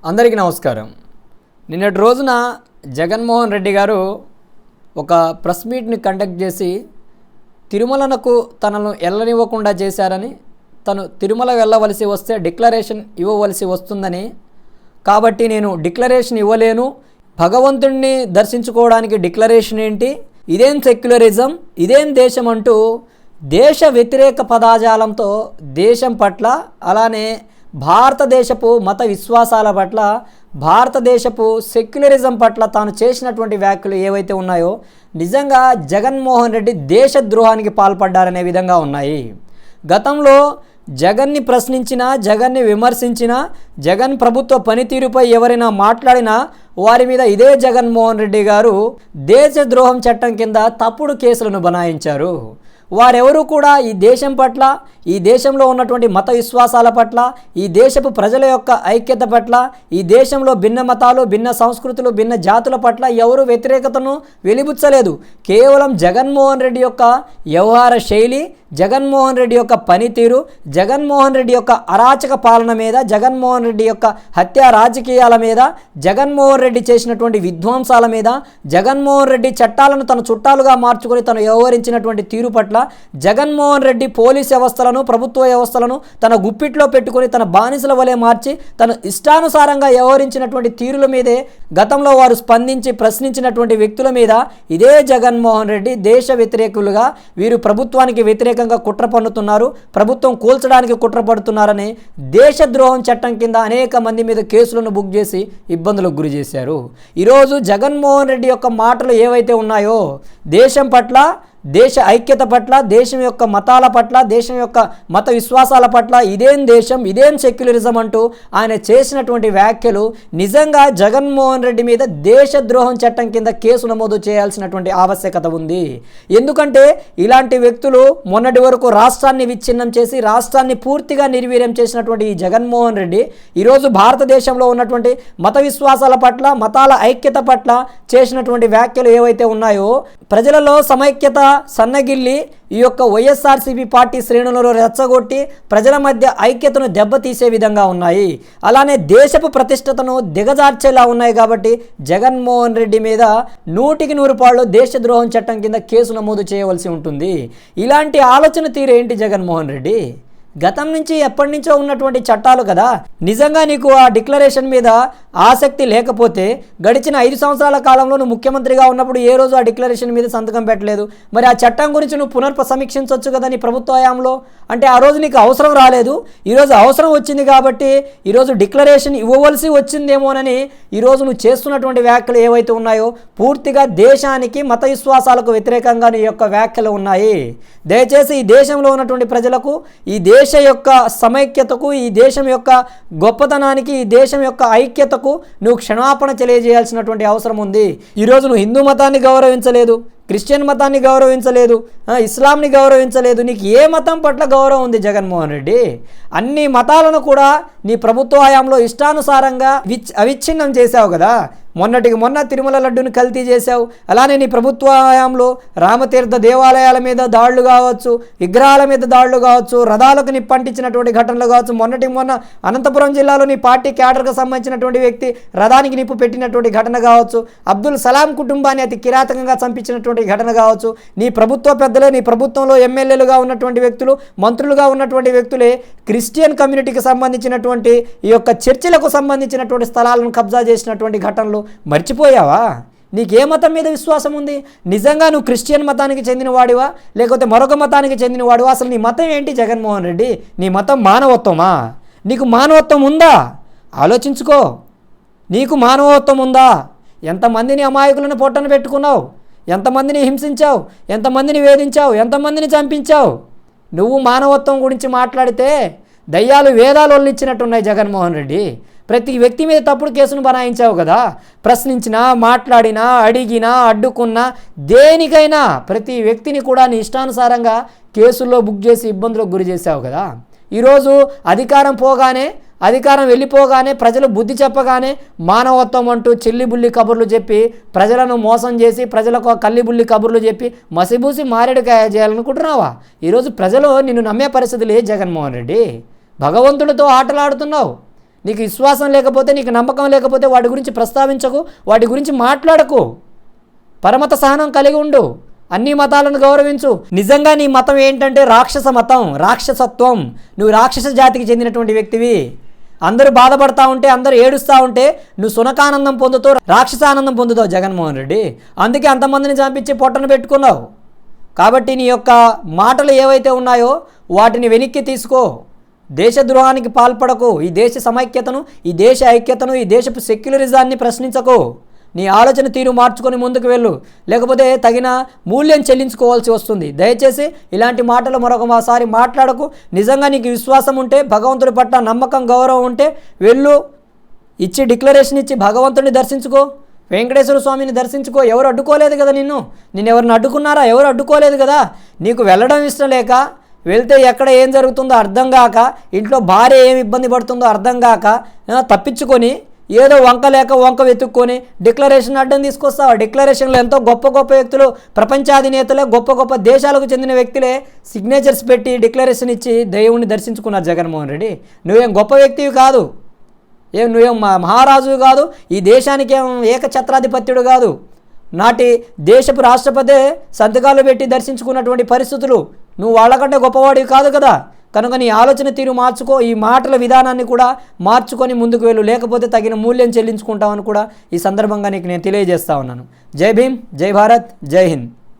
అందరికీ నమస్కారం. నిన్నటి రోజున జగన్మోహన్ రెడ్డి గారు ఒక ప్రెస్ మీట్ని కండక్ట్ చేసి తిరుమలకు తనను వెళ్ళనివ్వకుండా చేశారని, తను తిరుమల వెళ్ళవలసి వస్తే డిక్లరేషన్ ఇవ్వవలసి వస్తుందని, కాబట్టి నేను డిక్లరేషన్ ఇవ్వలేను, భగవంతుడిని దర్శించుకోవడానికి డిక్లరేషన్ ఏంటి, ఇదేం సెక్యులరిజం, ఇదేం దేశం అంటూ దేశ వ్యతిరేక పదాజాలంతో దేశం పట్ల, అలానే భారతదేశపు మత విశ్వాసాల పట్ల, భారతదేశపు సెక్యులరిజం పట్ల తాను చేసినటువంటి వ్యాఖ్యలు ఏవైతే ఉన్నాయో నిజంగా జగన్మోహన్ రెడ్డి దేశద్రోహానికి పాల్పడ్డారనే విధంగా ఉన్నాయి. గతంలో జగన్ని ప్రశ్నించినా, జగన్ని విమర్శించినా, జగన్ ప్రభుత్వ పనితీరుపై ఎవరైనా మాట్లాడినా వారి మీద ఇదే జగన్మోహన్ రెడ్డి గారు దేశద్రోహం చట్టం కింద తప్పుడు కేసులను బనాయించారు. వారెవరూ కూడా ఈ దేశం పట్ల, ఈ దేశంలో ఉన్నటువంటి మత విశ్వాసాల పట్ల, ఈ దేశపు ప్రజల యొక్క ఐక్యత పట్ల, ఈ దేశంలో భిన్న మతాలు, భిన్న సంస్కృతులు, భిన్న జాతుల పట్ల ఎవరు వ్యతిరేకతను వెలిబుచ్చలేదు. కేవలం జగన్మోహన్ రెడ్డి యొక్క వ్యవహార శైలి, జగన్మోహన్ రెడ్డి యొక్క పనితీరు, జగన్మోహన్ రెడ్డి యొక్క అరాచక పాలన మీద, జగన్మోహన్ రెడ్డి యొక్క హత్యా రాజకీయాల మీద, జగన్మోహన్ రెడ్డి చేసినటువంటి విధ్వంసాల మీద, జగన్మోహన్ రెడ్డి చట్టాలను తన చుట్టాలుగా మార్చుకొని తను వ్యవహరించినటువంటి తీరు పట్ల, జగన్మోహన్ రెడ్డి పోలీస్ వ్యవస్థలను, ప్రభుత్వ వ్యవస్థలను తన గుప్పిట్లో పెట్టుకొని తన బానిసల వలె మార్చి తను ఇష్టానుసారంగా వ్యవహరించినటువంటి తీరుల మీదే గతంలో వారు స్పందించి ప్రశ్నించినటువంటి వ్యక్తుల మీద ఇదే జగన్మోహన్ రెడ్డి దేశ వ్యతిరేకులుగా, వీరు ప్రభుత్వానికి వ్యతిరేకంగా కుట్ర పన్నుతున్నారు, ప్రభుత్వం కూల్చడానికి కుట్ర పడుతున్నారని దేశద్రోహం చట్టం కింద అనేక మంది మీద కేసులను బుక్ చేసి ఇబ్బందులకు గురి చేశారు. ఈరోజు జగన్మోహన్ రెడ్డి యొక్క మాటలు ఏవైతే ఉన్నాయో దేశం పట్ల, దేశ ఐక్యత పట్ల, దేశం యొక్క మతాల పట్ల, దేశం యొక్క మత విశ్వాసాల పట్ల ఇదేం దేశం, ఇదేం సెక్యులరిజం అంటూ ఆయన చేసినటువంటి వ్యాఖ్యలు నిజంగా జగన్మోహన్ రెడ్డి మీద దేశద్రోహం చట్టం కింద కేసు నమోదు చేయాల్సినటువంటి ఆవశ్యకత ఉంది. ఎందుకంటే ఇలాంటి వ్యక్తులు మొన్నటి వరకు రాష్ట్రాన్ని విచ్ఛిన్నం చేసి రాష్ట్రాన్ని పూర్తిగా నిర్వీర్యం చేసినటువంటి ఈ జగన్మోహన్ రెడ్డి ఈరోజు భారతదేశంలో ఉన్నటువంటి మత విశ్వాసాల పట్ల, మతాల ఐక్యత పట్ల చేసినటువంటి వ్యాఖ్యలు ఏవైతే ఉన్నాయో ప్రజలలో సమైక్యత సన్నగిల్లి ఈ యొక్క వైఎస్ఆర్సీపీ పార్టీ శ్రేణులలో రెచ్చగొట్టి ప్రజల మధ్య ఐక్యతను దెబ్బతీసే విధంగా ఉన్నాయి. అలానే దేశపు ప్రతిష్టతను దిగజార్చేలా ఉన్నాయి. కాబట్టి జగన్మోహన్ రెడ్డి మీద 100% దేశద్రోహం చట్టం కింద కేసు నమోదు చేయవలసి ఉంటుంది. ఇలాంటి ఆలోచన తీరేంటి జగన్మోహన్ రెడ్డి? గతం నుంచి ఎప్పటి నుంచో ఉన్నటువంటి చట్టాలు కదా. నిజంగా నీకు ఆ డిక్లరేషన్ మీద ఆసక్తి లేకపోతే గడిచిన 5 సంవత్సరాల కాలంలో నువ్వు ముఖ్యమంత్రిగా ఉన్నప్పుడు ఏ రోజు ఆ డిక్లరేషన్ మీద సంతకం పెట్టలేదు. మరి ఆ చట్టం గురించి నువ్వు సమీక్షించవచ్చు కదా నీ ప్రభుత్వ హయాంలో. అంటే ఆ రోజు నీకు అవసరం రాలేదు, ఈరోజు అవసరం వచ్చింది కాబట్టి ఈరోజు డిక్లరేషన్ ఇవ్వవలసి వచ్చిందేమోనని ఈరోజు నువ్వు చేస్తున్నటువంటి వ్యాఖ్యలు ఏవైతే ఉన్నాయో పూర్తిగా దేశానికి, మత విశ్వాసాలకు వ్యతిరేకంగా నీ యొక్క వ్యాఖ్యలు ఉన్నాయి. దయచేసి ఈ దేశంలో ఉన్నటువంటి ప్రజలకు, ఈ దేశ యొక్క సమైక్యతకు, ఈ దేశం యొక్క గొప్పతనానికి, ఈ దేశం యొక్క ఐక్యతకు నువ్వు క్షమాపణ తెలియజేయాల్సినటువంటి అవసరం ఉంది. ఈరోజు నువ్వు హిందూ మతాన్ని గౌరవించలేదు, క్రిస్టియన్ మతాన్ని గౌరవించలేదు, ఇస్లాంని గౌరవించలేదు. నీకు ఏ మతం పట్ల గౌరవం ఉంది జగన్మోహన్ రెడ్డి? అన్ని మతాలను కూడా నీ ప్రభుత్వ హయాంలో ఇష్టానుసారంగా అవిచ్ఛిన్నం చేశావు కదా. మొన్నటికి మొన్న తిరుమల లడ్డును కల్తీ చేశావు. అలానే నీ ప్రభుత్వ హయాంలో రామతీర్థ దేవాలయాల మీద దాడులు కావచ్చు, విగ్రహాల మీద దాడులు కావచ్చు, రథాలకు నిప్పంటించినటువంటి ఘటనలు కావచ్చు. మొన్నటికి మొన్న అనంతపురం జిల్లాలో నీ పార్టీ క్యాడర్కు సంబంధించినటువంటి వ్యక్తి రథానికి నిప్పు పెట్టినటువంటి ఘటన కావచ్చు, అబ్దుల్ సలాం కుటుంబాన్ని అతి కిరాతకంగా చంపించినటువంటి ఘటన కావచ్చు. నీ ప్రభుత్వ పెద్దలే, నీ ప్రభుత్వంలో ఎమ్మెల్యేలుగా ఉన్నటువంటి వ్యక్తులు, మంత్రులుగా ఉన్నటువంటి వ్యక్తులే క్రిస్టియన్ కమ్యూనిటీకి సంబంధించినటువంటి ఈ యొక్క చర్చిలకు సంబంధించినటువంటి స్థలాలను కబ్జా చేసినటువంటి ఘటనలు మర్చిపోయావా? నీకే మతం మీద విశ్వాసం ఉంది? నిజంగా నువ్వు క్రిస్టియన్ మతానికి చెందిన వాడివా, లేకపోతే మరొక మతానికి చెందిన వాడివా? అసలు నీ మతం ఏంటి జగన్మోహన్ రెడ్డి? నీ మతం మానవత్వమా? నీకు మానవత్వం ఉందా? ఆలోచించుకో. నీకు మానవత్వం ఉందా? ఎంతమందిని అమాయకులను పొట్టన పెట్టుకున్నావు, ఎంతమందిని హింసించావు, ఎంతమందిని వేధించావు, ఎంతమందిని చంపించావు. నువ్వు మానవత్వం గురించి మాట్లాడితే దయ్యాలు వేదాలు వల్లించినట్టున్నాయి జగన్మోహన్ రెడ్డి. ప్రతి వ్యక్తి మీద తప్పుడు కేసును బనాయించావు కదా. ప్రశ్నించినా, మాట్లాడినా, అడిగినా, అడ్డుకున్నా, దేనికైనా ప్రతి వ్యక్తిని కూడా నీ ఇష్టానుసారంగా కేసుల్లో బుక్ చేసి ఇబ్బందులకు గురి చేశావు కదా. ఈరోజు అధికారం వెళ్ళిపోగానే ప్రజలు బుద్ధి చెప్పగానే మానవత్వం అంటూ చిల్లిబుల్లి కబుర్లు చెప్పి ప్రజలను మోసం చేసి, ప్రజలకు కల్లిబుల్లి కబుర్లు చెప్పి మసిబూసి మారేడుకాయ చేయాలనుకుంటున్నావా? ఈరోజు ప్రజలు నిన్ను నమ్మే పరిస్థితి లేదు జగన్మోహన్ రెడ్డి. భగవంతుడితో ఆటలాడుతున్నావు. నీకు విశ్వాసం లేకపోతే, నీకు నమ్మకం లేకపోతే వాటి గురించి ప్రస్తావించకు, వాటి గురించి మాట్లాడకు. పరమత సహనం కలిగి ఉండు, అన్ని మతాలను గౌరవించు. నిజంగా నీ మతం ఏంటంటే రాక్షస మతం, రాక్షసత్వం. నువ్వు రాక్షస జాతికి చెందినటువంటి వ్యక్తివి. అందరూ బాధపడతా ఉంటే, అందరూ ఏడుస్తూ ఉంటే నువ్వు సునకానందం పొందుతావు, రాక్షసానందం పొందుతావు జగన్మోహన్ రెడ్డి. అందుకే అంతమందిని చంపించి పొట్టను పెట్టుకున్నావు. కాబట్టి నీ యొక్క మాటలు ఏవైతే ఉన్నాయో వాటిని వెనక్కి తీసుకో. దేశద్రోహానికి పాల్పడకు. ఈ దేశ సమైక్యతను, ఈ దేశ ఐక్యతను, ఈ దేశపు సెక్యులరిజాన్ని ప్రశ్నించకు. నీ ఆలోచన తీరు మార్చుకొని ముందుకు వెళ్ళు, లేకపోతే తగిన మూల్యం చెల్లించుకోవాల్సి వస్తుంది. దయచేసి ఇలాంటి మాటలు మరొకసారి మాట్లాడకు. నిజంగా నీకు విశ్వాసం ఉంటే, భగవంతుడి పట్ల నమ్మకం, గౌరవం ఉంటే వెళ్ళు, ఇచ్చి డిక్లరేషన్ ఇచ్చి భగవంతుడిని దర్శించుకో, వెంకటేశ్వర స్వామిని దర్శించుకో. ఎవరు అడ్డుకోలేదు కదా నిన్ను ఎవరిని అడ్డుకున్నారా? ఎవరు అడ్డుకోలేదు కదా. నీకు వెళ్ళడం ఇష్టం లేక, వెళ్తే ఎక్కడ ఏం జరుగుతుందో అర్థం కాక, ఇంట్లో భార్య ఏమి ఇబ్బంది పడుతుందో అర్థం కాక తప్పించుకొని ఏదో వంక లేక వంక వెతుక్కొని డిక్లరేషన్ అడ్డం తీసుకొస్తావు. డిక్లరేషన్లో ఎంతో గొప్ప గొప్ప వ్యక్తులు, ప్రపంచాధినేతలే, గొప్ప గొప్ప దేశాలకు చెందిన వ్యక్తులే సిగ్నేచర్స్ పెట్టి డిక్లరేషన్ ఇచ్చి దేవుణ్ణి దర్శించుకున్నారు జగన్మోహన్ రెడ్డి. నువ్వేం గొప్ప వ్యక్తివి కాదు, నువ్వేం మహారాజు కాదు, ఈ దేశానికి ఏం ఏకఛత్రాధిపత్యుడు కాదు. నాటి దేశపు రాష్ట్రపతి సంతకాలు పెట్టి దర్శించుకున్నటువంటి పరిస్థితులు. నువ్వు వాళ్ళకంటే గొప్పవాడివి కాదు కదా. కనుక నీ ఆలోచన తీరు మార్చుకో, ఈ మాటల విధానాన్ని కూడా మార్చుకొని ముందుకు వెళ్ళు, లేకపోతే తగిన మూల్యం చెల్లించుకుంటామని కూడా ఈ సందర్భంగా నీకు నేను తెలియజేస్తా ఉన్నాను. జై భీమ్, జై భారత్, జై హింద్.